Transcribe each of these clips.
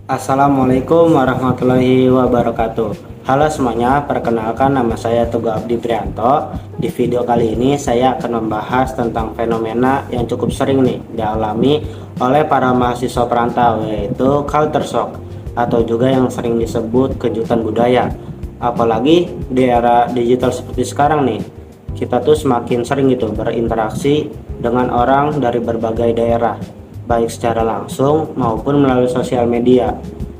Assalamualaikum warahmatullahi wabarakatuh. Halo semuanya, perkenalkan nama saya Teguh Abdi Prianto. Di video kali ini saya akan membahas tentang fenomena yang cukup sering nih dialami oleh para mahasiswa perantau, yaitu culture shock atau juga yang sering disebut kejutan budaya. Apalagi di era digital seperti sekarang nih, kita tuh semakin sering gitu berinteraksi dengan orang dari berbagai daerah, baik secara langsung maupun melalui sosial media.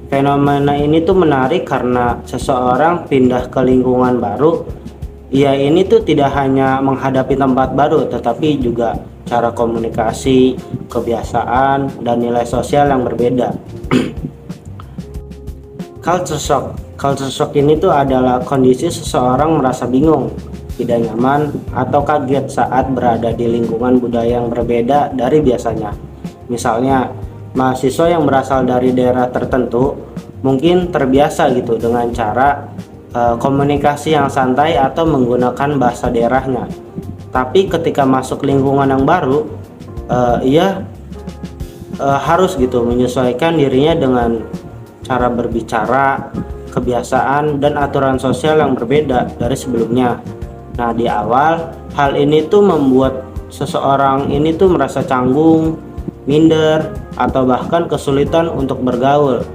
Fenomena ini tuh menarik karena seseorang pindah ke lingkungan baru. Ia ini tuh tidak hanya menghadapi tempat baru, tetapi juga cara komunikasi, kebiasaan, dan nilai sosial yang berbeda. Culture shock. Culture shock ini tuh adalah kondisi seseorang merasa bingung, tidak nyaman, atau kaget saat berada di lingkungan budaya yang berbeda dari biasanya. Misalnya, mahasiswa yang berasal dari daerah tertentu mungkin terbiasa gitu dengan cara komunikasi yang santai atau menggunakan bahasa daerahnya. Tapi ketika masuk lingkungan yang baru, ia harus gitu menyesuaikan dirinya dengan cara berbicara, kebiasaan, dan aturan sosial yang berbeda dari sebelumnya. Nah, di awal hal ini tuh membuat seseorang ini tuh merasa canggung, minder, atau bahkan kesulitan untuk bergaul.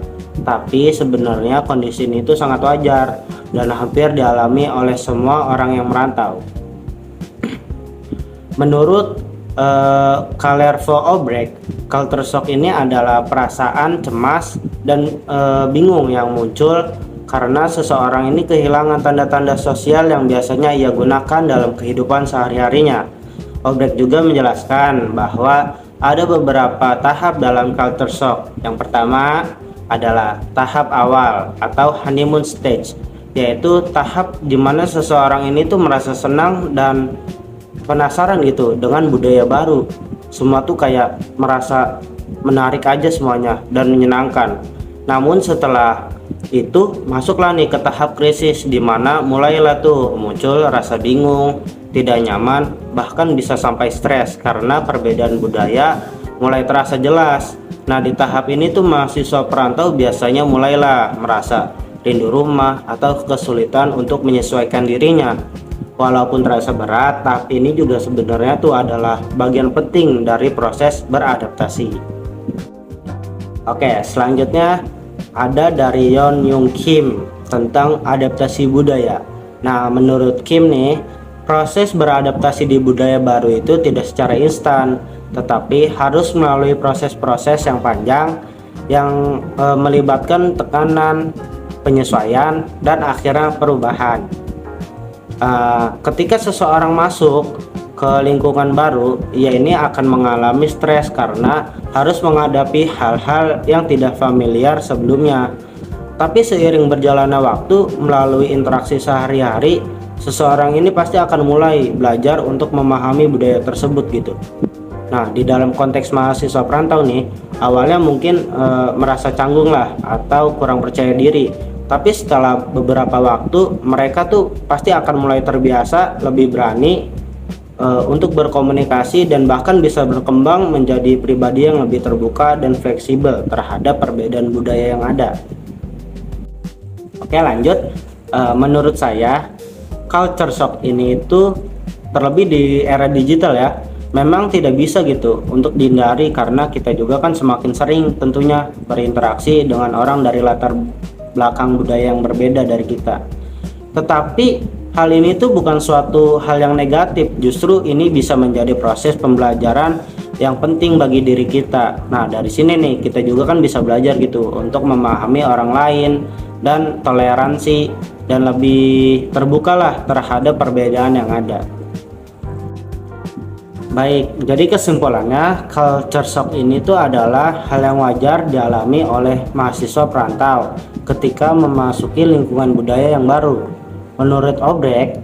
Tapi sebenarnya kondisi ini itu sangat wajar dan hampir dialami oleh semua orang yang merantau. Menurut Kalervo Obrecht, culture shock ini adalah perasaan cemas dan bingung yang muncul karena seseorang ini kehilangan tanda-tanda sosial yang biasanya ia gunakan dalam kehidupan sehari-harinya. Obrecht juga menjelaskan bahwa ada beberapa tahap dalam culture shock. Yang pertama adalah tahap awal atau honeymoon stage, yaitu tahap dimana seseorang ini tuh merasa senang dan penasaran gitu dengan budaya baru. Semua tuh kayak merasa menarik aja semuanya dan menyenangkan. Namun setelah itu masuklah nih ke tahap krisis, dimana mulailah tuh muncul rasa bingung, tidak nyaman, bahkan bisa sampai stres karena perbedaan budaya mulai terasa jelas. Nah, di tahap ini tuh mahasiswa perantau biasanya mulailah merasa rindu rumah atau kesulitan untuk menyesuaikan dirinya. Walaupun terasa berat, tahap ini juga sebenarnya tuh adalah bagian penting dari proses beradaptasi. Oke, selanjutnya ada dari Yeon Young Kim tentang adaptasi budaya. Nah, menurut Kim nih, proses beradaptasi di budaya baru itu tidak secara instan, tetapi harus melalui proses-proses yang panjang yang melibatkan tekanan, penyesuaian, dan akhirnya perubahan. Ketika seseorang masuk ke lingkungan baru, ia ini akan mengalami stres karena harus menghadapi hal-hal yang tidak familiar sebelumnya. Tapi seiring berjalannya waktu, melalui interaksi sehari-hari, seseorang ini pasti akan mulai belajar untuk memahami budaya tersebut gitu. Nah, di dalam konteks mahasiswa perantau nih, awalnya mungkin merasa canggung lah atau kurang percaya diri. Tapi setelah beberapa waktu, mereka tuh pasti akan mulai terbiasa, lebih berani untuk berkomunikasi, dan bahkan bisa berkembang menjadi pribadi yang lebih terbuka dan fleksibel terhadap perbedaan budaya yang ada. Oke, lanjut. Menurut saya, culture shock ini itu terlebih di era digital ya, memang tidak bisa gitu untuk dihindari karena kita juga kan semakin sering tentunya berinteraksi dengan orang dari latar belakang budaya yang berbeda dari kita. Tetapi hal ini tuh bukan suatu hal yang negatif, justru ini bisa menjadi proses pembelajaran yang penting bagi diri kita. Nah, dari sini nih kita juga kan bisa belajar gitu untuk memahami orang lain dan toleransi, dan lebih terbukalah terhadap perbedaan yang ada. Baik, jadi kesimpulannya, culture shock ini tuh adalah hal yang wajar dialami oleh mahasiswa perantau ketika memasuki lingkungan budaya yang baru. Menurut Obrecht,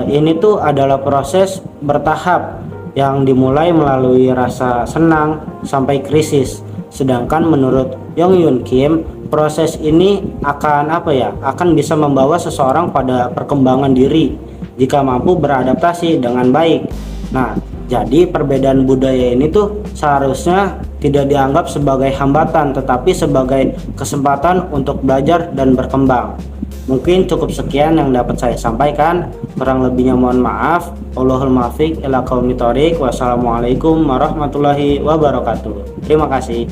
ini tuh adalah proses bertahap yang dimulai melalui rasa senang sampai krisis. Sedangkan menurut Yeon Young Kim, proses ini akan bisa membawa seseorang pada perkembangan diri jika mampu beradaptasi dengan baik. Nah, jadi perbedaan budaya ini tuh seharusnya tidak dianggap sebagai hambatan, tetapi sebagai kesempatan untuk belajar dan berkembang. Mungkin cukup sekian yang dapat saya sampaikan. Kurang lebihnya mohon maaf. Wallahul muwaffiq ila qaumit thoriq. Wassalamualaikum warahmatullahi wabarakatuh. Terima kasih.